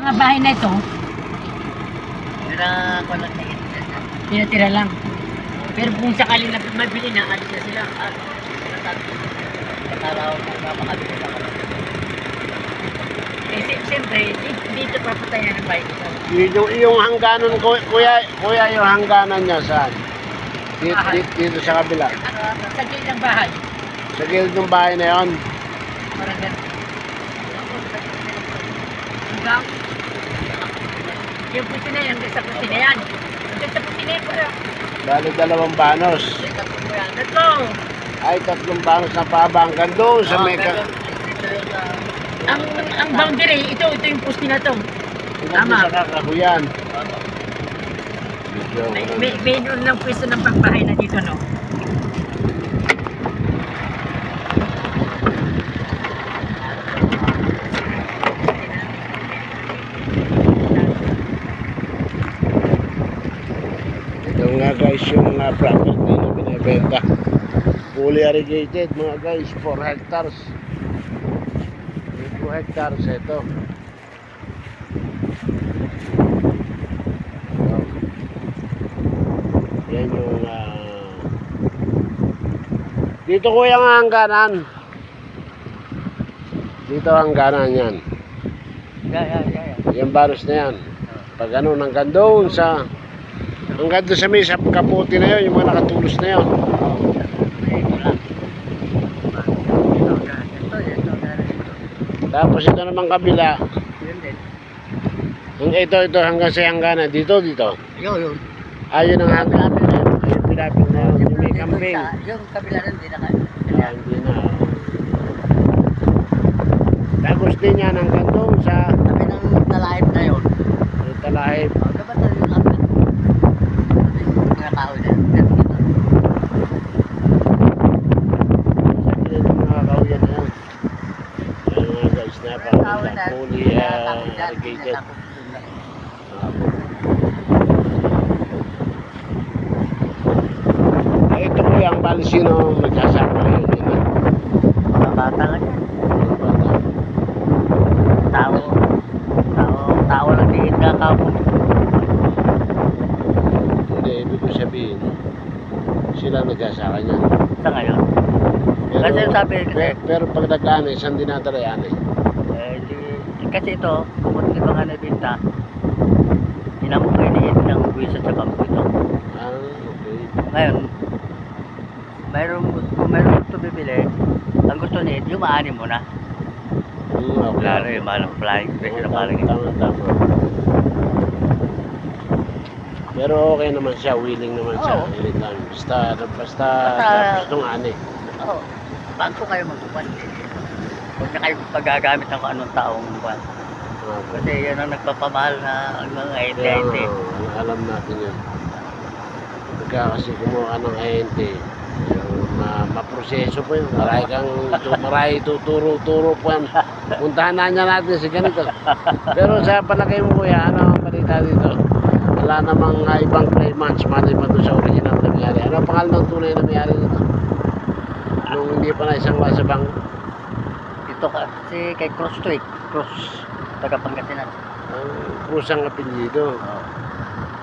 mga bahay na ito, Tira ko lang tingin. tira-tira lang. Pero kung sakali na mabili na, alis na sila. Pagkaraw na napakabili na kami. Siyempre, dito papatayan ng bahay ito. Yung hangganan, kuya, yung hangganan niya saan? Dito sa kabila. Sa gilid ng bahay. Sa gilid ng bahay na yon. Parang ganun. Hanggang, yung puti na yan, hanggang sa puti na yan. Hanggang sa puti na yan, para. Bali dalawang banos. Tatlo. Ay, tatlong banos na pahaba hanggang doon sa may Ang boundary, ito yung pusti na to. Tama. Sa kakahuyan. May doon ng pwesto ng pagbahay na dito, no? Ito nga guys yung property na binibenta. Fully irrigated mga guys, 4 hectares. 2 hectares ito. Yan yung dito kuya ang hangganan. Dito ang hangganan yan. Yan baros na yan. Pag ano, hanggang doon sa may kaputi na yun, yung mga nakatulos na yun. Tapos ito naman kabila. Ito hanggang sa hangganan. Dito. Yun. Ayun ang hangganan. Ayun pinapin na yun. Yung may kambing. Yung kabila rin, hindi na Hindi na. Tapos din yan hanggang doon sa Sabi ng talahib na yun. talahib. Dapat na yung lapit. Mga kahoy na yun. Sa gilid ng mga kahuyan na yan. Yan mga guys, napakaganda. Fully irrigated. Ito po yung balisino nagkasama yun. Mga bata nga yan. Tao lang din kakapon. Hindi, ibig ko sabihin, sila nagkasaka niyan. Sa ngayon. Kasi sabi Pero pag nag-ano, isang dinadala yan eh. kasi ito, kung di ba nga nabinta, inamok kayo ni ng buwisan sa bangko ito. Okay. Ngayon, kung mayroong gusto bibili, ang gusto niya, yung maanin mo na. Okay. Lalo yung malang flying fish na parang ito. Tama. Pero okay naman siya, willing naman siya. Oo. Anytime. Basta tapos nung ani. Oo. Bangko kayo magtupan. Huwag na kayo pagagamit ng anong taong buwan. Kasi yan ang nagpapamahal na ang mga ente-ente. Alam natin yun. Pagka kasi kumuha ng ente, yung maproseso po yun. Maray tuturo po yan. Puntahan na niya natin si ganito. Pero sa palagay mo kuya, ano ang balita dito? Wala namang ibang claimants maliban doon sa original na mayari. Ano ang pangalan ng tunay na mayari dito? Nung hindi pa na isang sa bangko. Ito kasi kay Cruz to eh. Cruz. Taga-Pangasinan. Ang Cruz ang apelyido. Oo.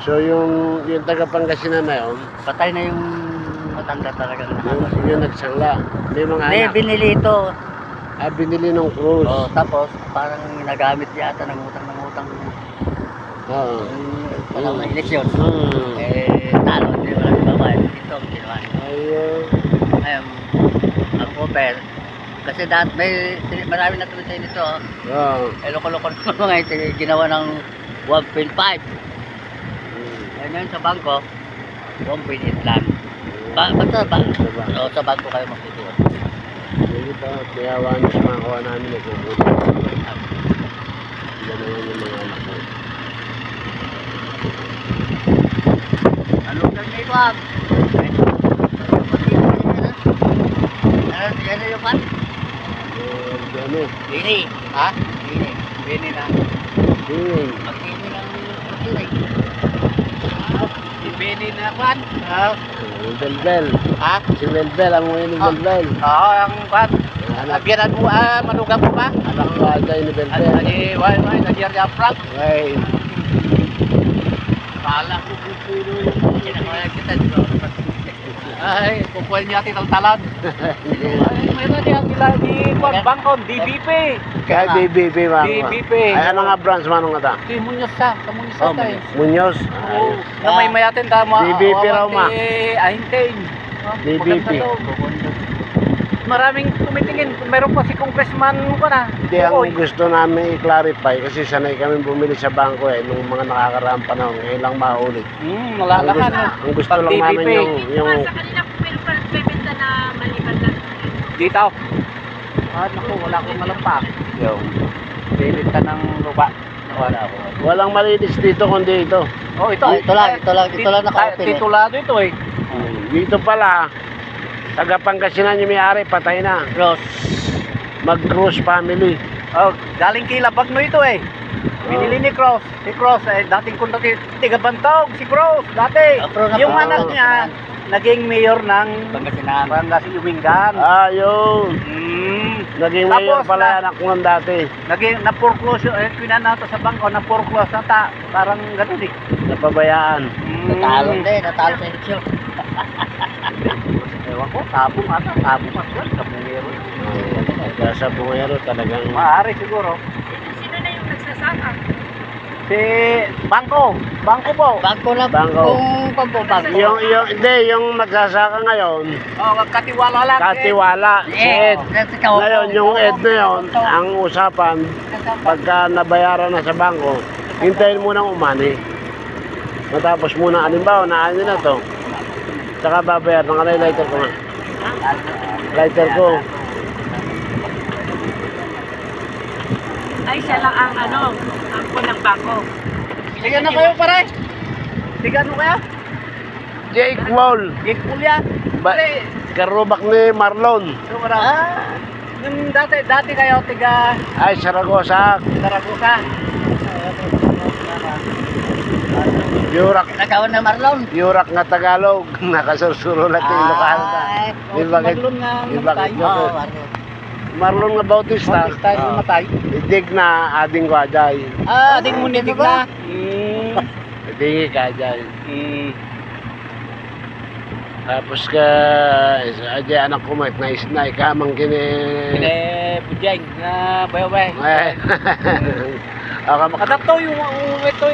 So yung taga-Pangasinan na yun, Patay na yung matanda talaga. yung nagsangla. May mga Hindi, anak. binili ito. Binili ng Cruz. Oh, tapos parang nagamit yata ng utang. Oo. Walang na eleksyon. Hmm. Talo, hindi wala babae. Ito, ginawa. Ayun. Ngayon, ang offer, kasi marami na tuloy nito. Oo. Loko-loko naman mga ito, ginawa ng 1.5. Ngayon sa bangko, 1.8 lang. Basta sa bangko kayo magtuturo. Hindi pa, kaya wala sa mga kuha namin nagpupunta. Yan naman yung mga anak ko. Ano lang na ito ah? Ano yung pan? Ano? Bini. Ha? Bini na. Bini. Mag-bini ng kulay. Bini na pan? Yung Belbel. Ha? Si Belbel, ang muli ng Belbel. Oo, ang pan. Anak, Nagyaran mo, manugang mo ba? anak ko aja ini Belter. Why, nagyar niya Frank? Ay, Kala ko puro yung kinakaya kita, di ba? Ay, kukuha niya natin ang talan. Ay, mayroon niya sila di Bangkon, DBP. kaya BBB man. BBP. Ay, ano nga branch man nga ta? Di Muñoz sa, Muñoz sa tayo. Muñoz. Oo. May mayatin tama. DBP raw, ma. Ahintain. DBP. Maraming tumitingin. Meron pa si congressman ko na. Hindi, ang gusto namin i-clarify kasi sanay kami bumili sa bangko nung mga nakakaraang panahon, ngayon lang maulit. Malalakan. Ang gusto lang namin yung Sa kanila po meron pa nagbebenta na maliban lang. Dito. Naku, wala akong malampak. Yung bibita ng lupa. Wala ako. walang malinis dito kundi ito. Oh, ito. Ito lang naka-open eh. Titulado ito eh. Dito pala, taga Pangasinan yung may-ari, patay na. Cross. Mag-Cruz family. Oh, galing kay Labagno ito eh. Binili ni Cross. Si Cross, dating kundati, tiga-bantog si Cross, dati. Yung anak niya, naging mayor ng Pangasinan. Umingan. Yun. Naging mayor Tapos pala anak ko nun dati. Naging na-foreclose yun, pinanato sa bangko, na-foreclose na parang ganun eh. Napabayaan. Natalo sa eleksyon. Ewan ko, tabong ata, tabong at yan, kabungero. Kaya sa bungero talagang... Maaari siguro. Sino na yung nagsasaka? Si Bangko po. Bangko na. Bangko. Kung pambabag. Hindi, yung nagsasaka ngayon, Oh, katiwala lang. katiwala, si Ed. Ngayon, yung Ed na yun, ang usapan, pagka nabayaran na sa bangko, hintayin munang umani. Matapos muna, alimbawa, naani na to. Saka babayar ng lighter ko nga. Lighter ko. Ay, siya lang ang ang punang bangko. Tigan na kayo pare. Tigan mo kaya? Jake Wall. Gigpul yan. Pare, Karubak ni Marlon. yung dati kayo tiga Ay, Saragosa. Zaragoza. Yurak. Nagawa na Marlon. Yurak nga Tagalog. Nakasursuro lang yung lokal na. Di bakit? Maglon nga Di bakit? namatay. Bakit? Marlon nga Bautista. Bautista yung namatay. Idig na ading ko ajay. Ading mo nitig na. Idig ka ajay. Tapos ka, ajay anak ko may nais na ikamang kini. Budjeng na bayo-bayo. Ay. Aka Kadato yung ito.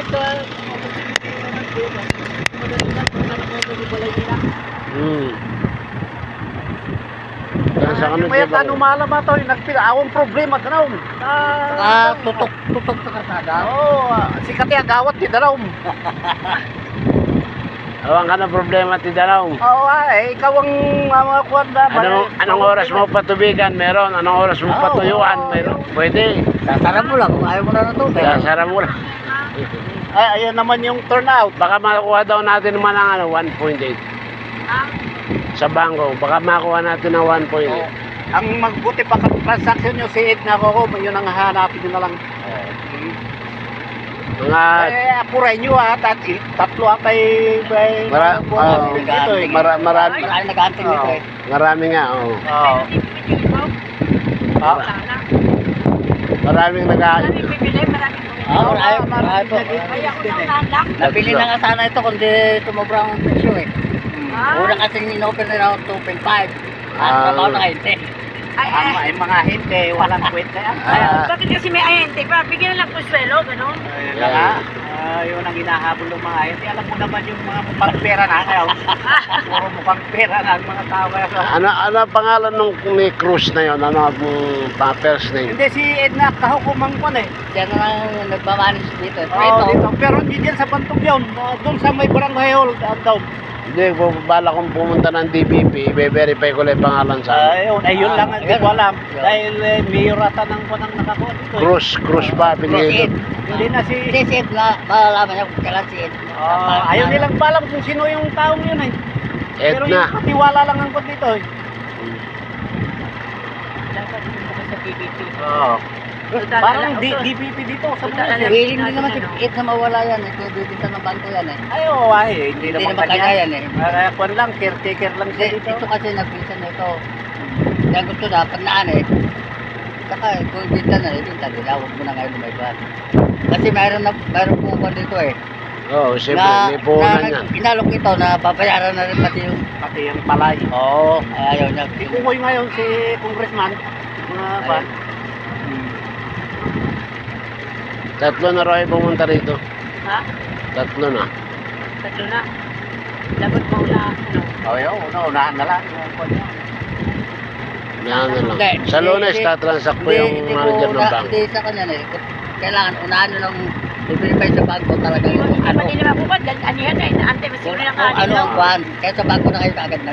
Sa kami May ano malama to, nagpilawang problema kanong. Tutok sa kasada. Oo, sikat yung agawat ni Darom. Awang ka na problema ti Dalaw. Oo, ikaw ang mga kuwan na. Anong oras mo patubigan? Meron. Anong oras mo patuyuan? Meron. Pwede. Sasara mo lang kung ayaw mo na tubig. Sasara mo lang. Ay, ayan naman yung turnout. Baka makuha daw natin naman ng 1.8 sa bangko. Baka makuha natin ng 1.8. Ang magbuti pa transaction nyo si Ed na ako, yun ang hahanapin nyo na lang. Mga Apuray nyo tatlo atay marami Nag-aanting nito eh. marami nga. Oh. Oo. Maraming Maraming bibili, maraming bumili. Ay, ako nang nanak. Nabili na nga sana ito kundi tumobra ang presyo eh. Una kasi in-open na ako 2.5. Trabaho na hindi. Ay, mga hindi, walang kwenta yan. Bakit kasi may ahente pa? Bigyan lang po swelo, gano'n. Ayun na nga. Yun ang hinahabol ng mga ahente. Alam mo naman yung mga mukhang pera na kayo. Puro mukhang pera na ang mga tao. Ano pangalan nung ni Cruz na yun? Ano ang first name? Hindi, si Edna kahukumang ko eh. Siya na lang nagmamanis dito. Dito. Pero hindi dyan sa Bantog yun. Doon sa may barangay hall down. Hindi, bala kong pumunta ng DBP, i-verify ko lang yung pangalan sa Ayun lang ang hindi ko alam. Dahil mayor ata ng kunang nakakuha dito. Cruz ba? Pinili. Hindi na si... Si Ed na, malalaman niya kung kailan si Ed. Ayaw nilang palam kung sino yung taong yun eh. Pero yung Edna. katiwala lang ang kot dito eh. Sa PBT. Oo. Parang DPP dito sa mga Willing din naman si Ed na mawala yan eh. Kung bibita ng bangko yan eh. Hindi Hindi naman naman kanya kanya. yan eh. Kwan lang, caretaker lang siya dito. Dito kasi nagpisa na ito. Kaya gusto na, pag naan eh, saka kung binta na rin, binta nila, huwag mo na ngayon lumayban. Kasi mayroon po dito eh. Oo, siyempre, may puhunan yan. Inalok ito na babayaran na rin pati yung... Pati yung palay. Oo, ay ayaw niya. Ikukoy ngayon si congressman. Mga ban. Tatlo na raw ay pumunta rito. Ha? Tatlo na. Tatlo na. Dapat mo na, ano. O yun, unahan na lang. Yan na lang. Hindi, Sa Lunes, hindi, tatransak po yung hindi manager ko ng bank. Hindi sa kanya na eh. Kailangan unahan nyo lang i-verify sa bangko talaga yung Ano? ano. Hindi naman po ba? Anihan na, inaantay mo Kung siguro ng ano kanin, no? ang kuhan. Kaya sa bangko na kayo kaagad na.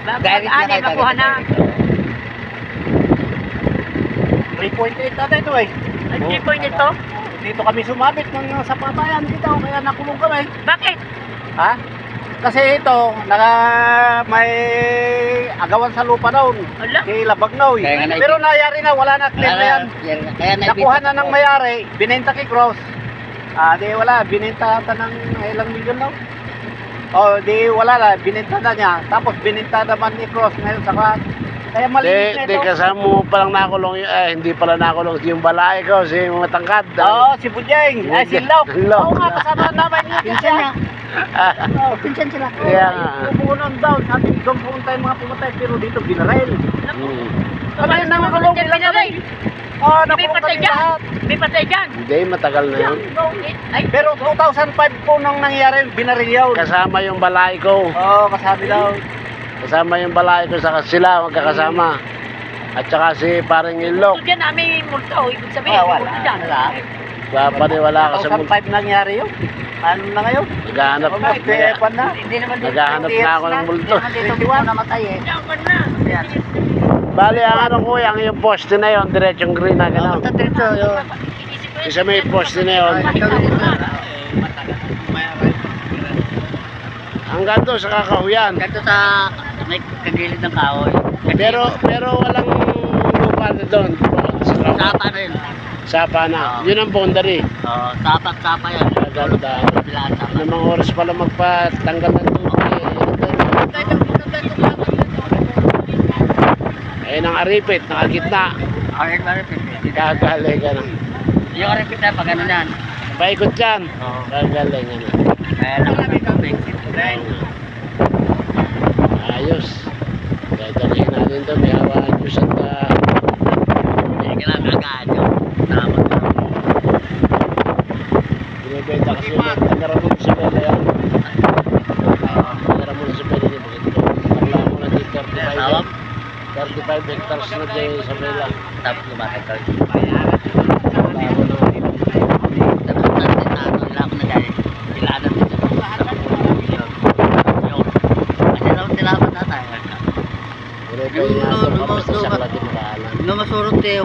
Bago Direct na mag-ani, kayo makuha na. 3.8 natin ito eh. Ang 3 point ito? Dito kami sumabit ng sa patayan dito. Kaya nakulong kami. Bakit? Ha? Kasi ito, may agawan sa lupa daw. Ala? Kay Labagnaw. Kaya nga Pero nangyari na, wala na clear na yan. Kaya Nakuha na ng mayari, binenta kay Cross. Di wala, binenta ata ng ilang milyon daw. Di wala na, binenta na niya. Tapos binenta naman ni Cross ngayon saka. Kaya malinis na Di ito. kasama mo palang nakulong yung, hindi pala nakulong yung balay ko, si matangkad. Oo, si Bujeng. Ay, si Lok. Lok. Oo nga, kasama naman niya. Pinsan niya. Pinsan sila. Kaya nga. Pupunan daw. Sabi, doon pumunta yung mga pumatay. Pero dito, binarel. Hmm. Kami nakulong Diyan lang kami. May Nakulong patay kami dyan. lahat. May patay dyan. Hindi, matagal na yun. Ay, Pero 2005 po nang nangyari, binaril yun. Kasama yung balay ko. Oo, kasabi daw. Kasama yung balay ko sa sila, magkakasama. At saka si paring Ilok. dyan namin yung multo. Ibig sabihin, may multo dyan. Papaniwala ka sa mundo. 2005 nangyari yun. Ano na ngayon? Naghahanap Almost depan na. Hindi naman dito. Naghahanap na ako ng multo. Hindi naman dito mo namatay eh. Yaman na. Bali, ang ano kuya, ang yung poste na yun, diretsong green na gano'n. Basta dito yun. Isa may poste na yun. Hanggang doon sa kakahuyan. Dito sa may kagilid ng kahoy. Pero walang lupa na doon. Sapa rin. Sapa na. Yun ang boundary. Sapa yan. Ganda. Bilaan sapa. Ano mga oras pala magpatanggal ng tubig. Ayun ang aripit, nakagitna. Ay, maripit. Gagaling ka na. Yung aripit na pag ano yan. Paikot dyan. Oo. Gagaling ka na. Kaya lang kami tubig. Ayos. Dadalhin natin ito. May hawaan Diyos at Hindi kailangan agad yun. Tama. binibenta kasi yung taga-ramon sa Bela yan. Taga-ramon sa Bela yan. Nakala mo na dito 35 hectares na dyan sa Bela. Tapos lumakad ka. Nakala mo na. Tapos natin na ito. Ilan ako na dahil. Ilan na dito. Kasi daw tilapan na tayo. Binibenta natin kapos na siya lagi makaalan. Nung masurot tayo,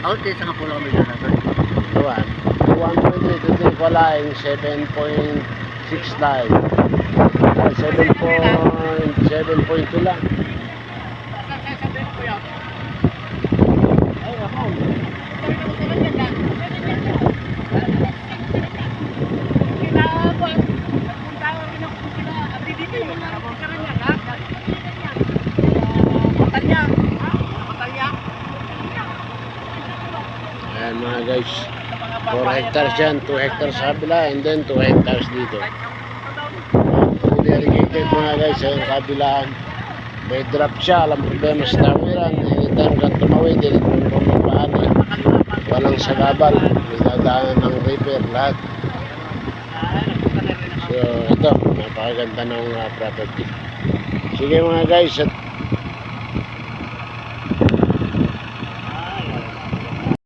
ako tayo sa kapulo kami doon natin. Tuwan. 1.8 ito wala yung 7.69. 7.2 lang. Ayan mga guys. 4 hectares yan. 2 hectares sa kabila and then 2 hectares dito. Fully irrigated mga guys. Sa kabilaan. May drop siya. Alam problema sa tawiran. Anytime kang tumawid. Anytime kang mapahali. Walang sagabal. May dadaanan ng river. Lahat. So ito. Napakaganda ng property. Sige mga guys. At